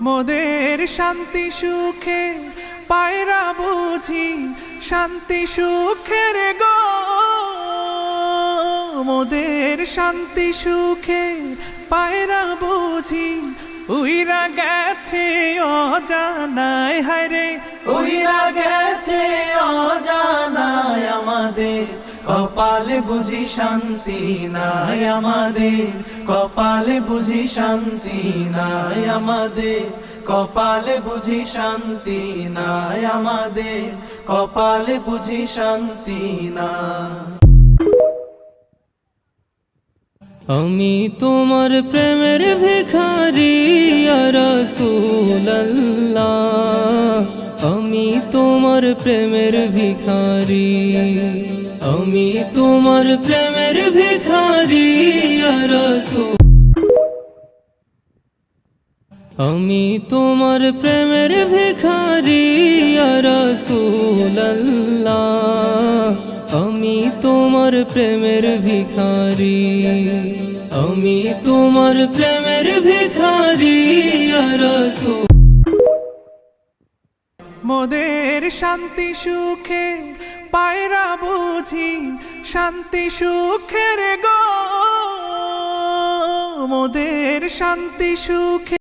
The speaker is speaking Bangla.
মোদের শান্তি সুখে পায়রা বুঝি শান্তি সুখের গো, মোদের শান্তি সুখে পায়রা বুঝি উইরা গেছে অজানায়, হায়রে উইরা গেছে অজানায় আমাদের, কপালে বুঝি শান্তি নাই আমাদের, কপালে বুঝি শান্তি নাই আমাদের, কপালে বুঝি শান্তি নাই আমাদের, কপালে বুঝি শান্তি নাই। আমি তোমার প্রেমের ভিখারি ইয়া রাসূলুল্লাহ, আমি তোমার প্রেমের ভিখারি, আমি তোমার প্রেমের ভিখারি ইয়া রাসূল, আমি তোমার প্রেমের ভিখারি ইয়া রাসূলুল্লাহ, আমি তোমার প্রেমের ভিখারি, আমি তোমার প্রেমের ভিখারি ইয়া রাসূল। মোদের শান্তি সুখে পায়রা বুঝি শান্তি সুখের গো, মোদের শান্তি সুখে